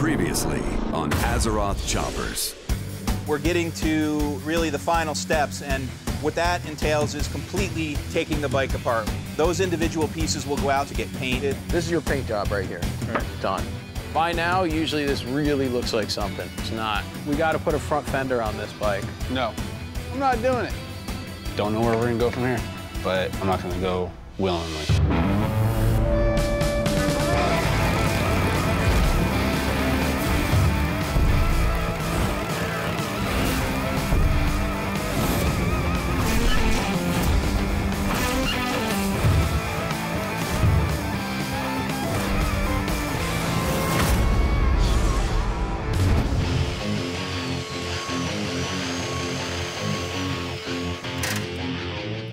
Previously on Azeroth Choppers. We're getting to really the final steps, and what that entails is completely taking the bike apart. Those individual pieces will go out to get painted. This is your paint job right here. Done. By now, usually this really looks like something. It's not. We got to put a front fender on this bike. No, I'm not doing it. Don't know where we're gonna go from here, but I'm not gonna go willingly.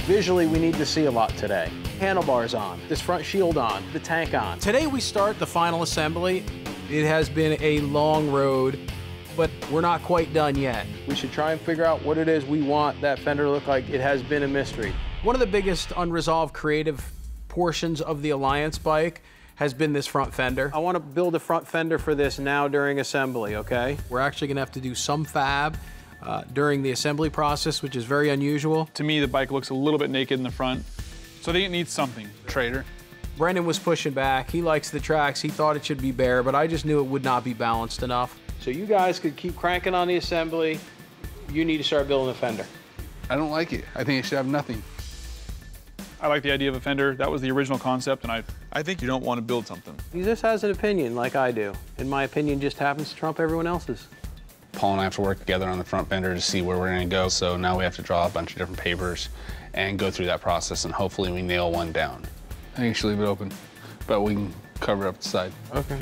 Visually, we need to see a lot today. Handlebars on, this front shield on, the tank on. Today we start the final assembly. It has been a long road, but we're not quite done yet. We should try and figure out what it is we want that fender to look like. It has been a mystery. One of the biggest unresolved creative portions of the Alliance bike has been this front fender. I want to build a front fender for this now during assembly, okay? We're actually gonna have to do some fab during the assembly process, which is very unusual. To me, the bike looks a little bit naked in the front, so I think it needs something. Trader. Brendan was pushing back. He likes the tracks. He thought it should be bare, but I just knew it would not be balanced enough. So you guys could keep cranking on the assembly. You need to start building a fender. I don't like it. I think it should have nothing. I like the idea of a fender. That was the original concept, and I think you don't want to build something. He just has an opinion like I do, and my opinion just happens to trump everyone else's. Paul and I have to work together on the front fender to see where we're gonna go, so now we have to draw a bunch of different papers and go through that process, and hopefully we nail one down. I think you should leave it open, but we can cover up the side. Okay.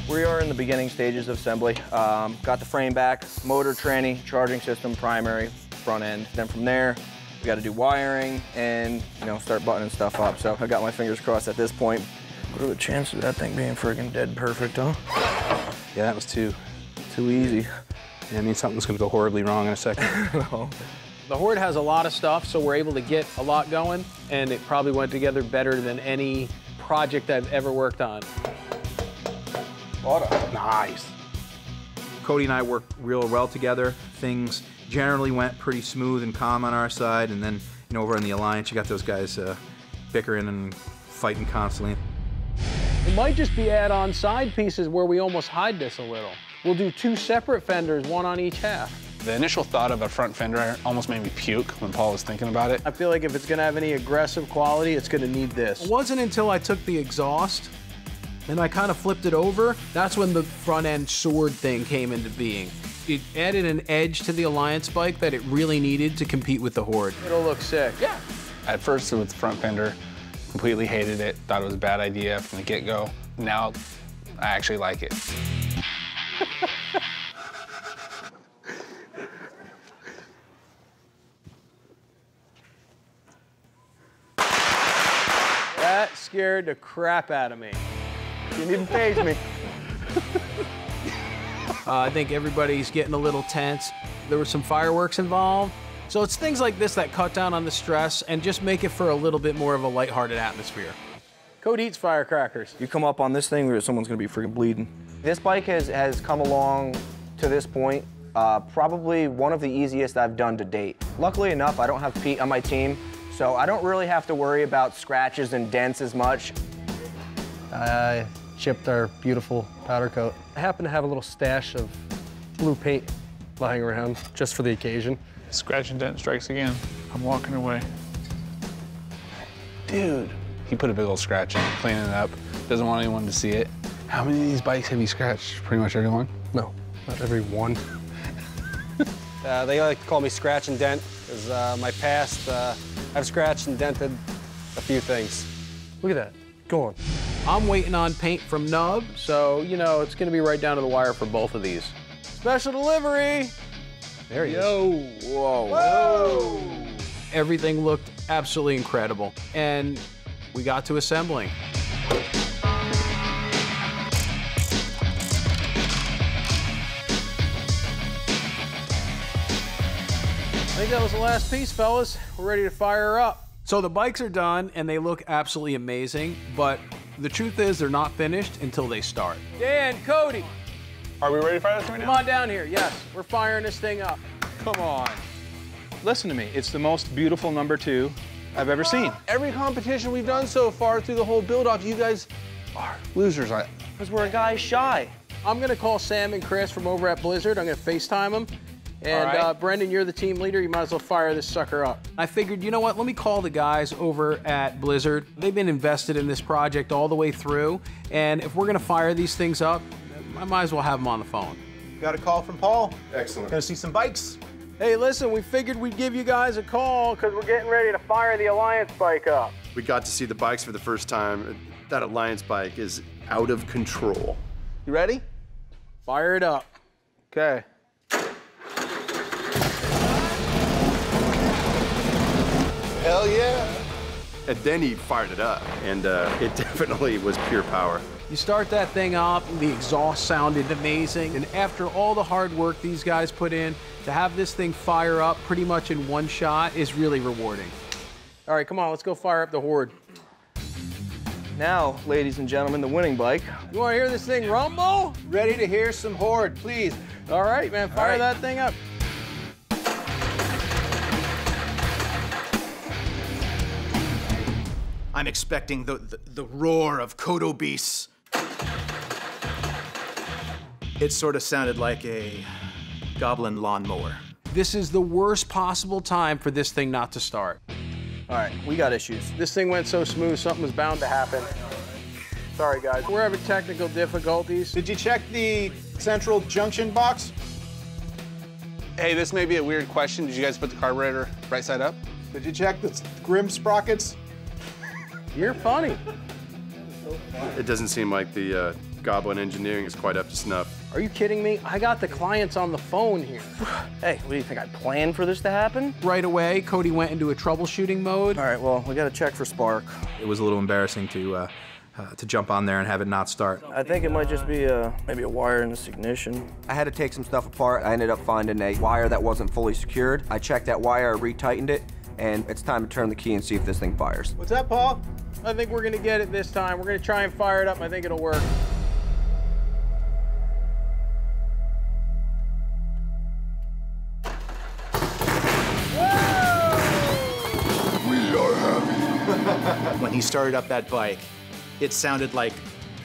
We are in the beginning stages of assembly. Got the frame back, motor, tranny, charging system, primary, front end. Then from there, we got to do wiring and start buttoning stuff up. So I got my fingers crossed at this point. What are the chances of that thing being friggin' dead perfect, huh? Yeah, that was too easy. Yeah, I mean, something's gonna go horribly wrong in a second. No. The Horde has a lot of stuff, so we're able to get a lot going, and it probably went together better than any project I've ever worked on. Nice. Cody and I worked real well together. Things generally went pretty smooth and calm on our side, and then over in the Alliance, you got those guys bickering and fighting constantly. It might just be add-on side pieces where we almost hide this a little. We'll do two separate fenders, one on each half. The initial thought of a front fender almost made me puke when Paul was thinking about it. I feel like if it's gonna have any aggressive quality, it's gonna need this. It wasn't until I took the exhaust and I kind of flipped it over, that's when the front end sword thing came into being. It added an edge to the Alliance bike that it really needed to compete with the Horde. It'll look sick. Yeah. At first, with the front fender, completely hated it, thought it was a bad idea from the get-go. Now, I actually like it. That scared the crap out of me. Didn't even faze me. I think everybody's getting a little tense. There were some fireworks involved. So it's things like this that cut down on the stress and just make it for a little bit more of a lighthearted atmosphere. Cody eats firecrackers. You come up on this thing, someone's gonna be freaking bleeding. This bike has come along to this point, probably one of the easiest I've done to date. Luckily enough, I don't have Pete on my team, so I don't really have to worry about scratches and dents as much. I chipped our beautiful powder coat. I happen to have a little stash of blue paint lying around just for the occasion. scratch and dent strikes again. I'm walking away. Dude. He put a big old scratch in, cleaning it up. Doesn't want anyone to see it. How many of these bikes have you scratched? Pretty much every one? No, not every one. They like to call me Scratch and Dent, because my past, I've scratched and dented a few things. Look at that, go on. I'm waiting on paint from Nub, so, you know, it's gonna be right down to the wire for both of these. Special delivery! There he is. Whoa. Whoa! Everything looked absolutely incredible, and we got to assembling. I think that was the last piece, fellas. We're ready to fire her up. So the bikes are done and they look absolutely amazing, but the truth is they're not finished until they start. Dan, Cody, Are we ready to fire this thing right come now? on down here. Yes, we're firing this thing up. Come on. Listen to me. It's the most beautiful #2 I've ever seen. Every competition we've done so far through the whole build-off, you guys are losers. Because we're a guy shy. I'm gonna call Sam and Chris from over at Blizzard. I'm gonna FaceTime them. And All right. Brendan, you're the team leader. You might as well fire this sucker up. I figured, you know what? Let me call the guys over at Blizzard. They've been invested in this project all the way through. And if we're gonna fire these things up, I might as well have them on the phone. Got a call from Paul. Excellent. Gonna see some bikes. Hey, listen, we figured we'd give you guys a call because we're getting ready to fire the Alliance bike up. We got to see the bikes for the first time. That Alliance bike is out of control. You ready? Fire it up. Okay. Hell yeah. And then he fired it up, and it definitely was pure power. You start that thing up, the exhaust sounded amazing, and after all the hard work these guys put in, to have this thing fire up pretty much in one shot is really rewarding. All right, come on, let's go fire up the Horde. Now, ladies and gentlemen, the winning bike. You want to hear this thing rumble? Ready to hear some Horde, please. All right, man, fire right. that thing up. I'm expecting the roar of Kodo beasts. It sort of sounded like a goblin lawnmower. This is the worst possible time for this thing not to start. All right, we got issues. This thing went so smooth, something was bound to happen. Sorry, guys. We're having technical difficulties. Did you check the central junction box? Hey, this may be a weird question. Did you guys put the carburetor right side up? Did you check the grim sprockets? You're funny. It doesn't seem like the Goblin engineering is quite up to snuff. Are you kidding me? I got the clients on the phone here. Hey, what do you think? I planned for this to happen? Right away, Cody went into a troubleshooting mode. All right, well, we got to check for spark. It was a little embarrassing to jump on there and have it not start. I think it might just be maybe a wire in this ignition. I had to take some stuff apart. I ended up finding a wire that wasn't fully secured. I checked that wire, retightened it, and it's time to turn the key and see if this thing fires. What's that, Paul? I think we're gonna get it this time. We're gonna try and fire it up. I think it'll work. When he started up that bike, it sounded like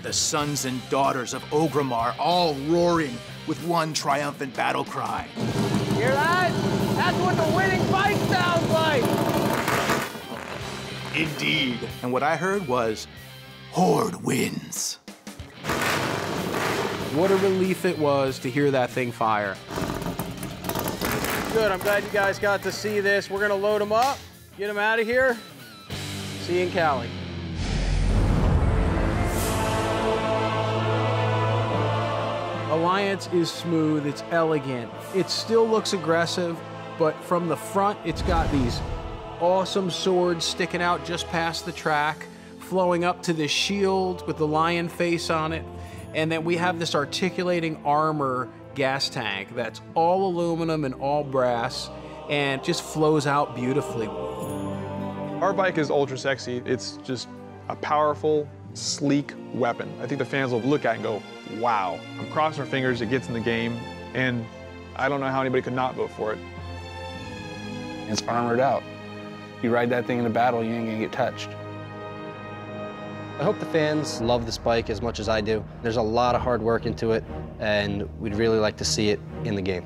the sons and daughters of Ogrimmar all roaring with one triumphant battle cry. Hear that? That's what the winning bike sounds like! Indeed. And what I heard was, Horde wins. What a relief it was to hear that thing fire. Good, I'm glad you guys got to see this. We're gonna load them up, get them out of here. See you in Cali. Alliance is smooth, it's elegant. It still looks aggressive, but from the front, it's got these awesome swords sticking out just past the track, flowing up to this shield with the lion face on it. And then we have this articulating armor gas tank that's all aluminum and all brass and just flows out beautifully. Our bike is ultra sexy. It's just a powerful, sleek weapon. I think the fans will look at it and go, wow. I'm crossing our fingers it gets in the game, and I don't know how anybody could not vote for it. It's armored out. You ride that thing into battle, you ain't gonna get touched. I hope the fans love this bike as much as I do. There's a lot of hard work into it, and we'd really like to see it in the game.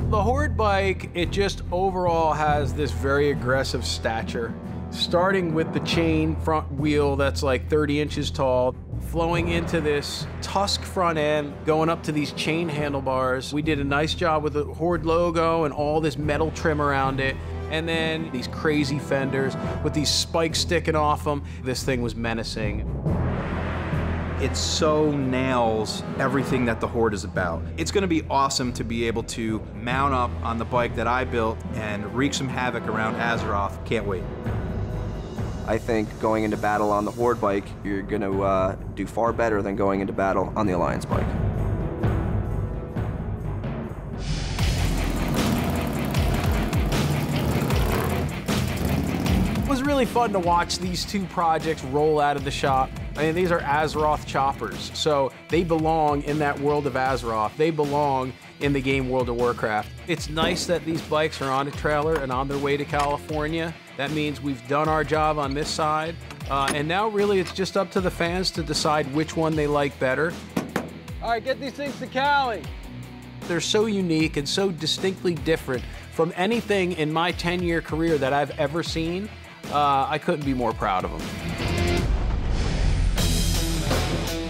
The Horde bike, it just overall has this very aggressive stature. Starting with the chain front wheel that's like 30 inches tall, flowing into this tusk front end, going up to these chain handlebars. We did a nice job with the Horde logo and all this metal trim around it. And then these crazy fenders with these spikes sticking off them. This thing was menacing. It so nails everything that the Horde is about. It's gonna be awesome to be able to mount up on the bike that I built and wreak some havoc around Azeroth. Can't wait. I think going into battle on the Horde bike, you're gonna do far better than going into battle on the Alliance bike. really fun to watch these two projects roll out of the shop. I mean, these are Azeroth choppers, so they belong in that world of Azeroth. They belong in the game World of Warcraft. It's nice that these bikes are on a trailer and on their way to California. That means we've done our job on this side, and now really it's just up to the fans to decide which one they like better. All right, get these things to Cali. They're so unique and so distinctly different from anything in my 10-year career that I've ever seen. I couldn't be more proud of them.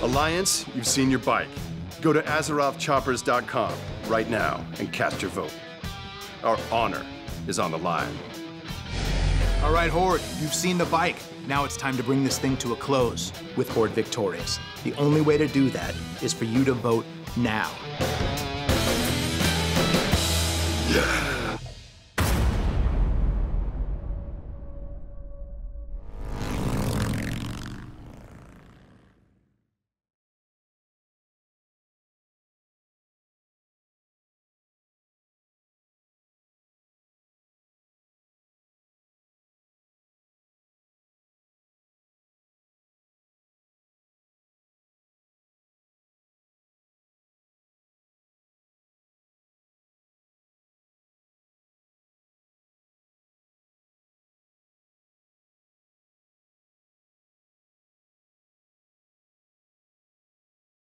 Alliance, you've seen your bike. Go to AzerothChoppers.com right now and cast your vote. Our honor is on the line. All right, Horde, you've seen the bike. Now it's time to bring this thing to a close with Horde victorious. The only way to do that is for you to vote now. Yeah.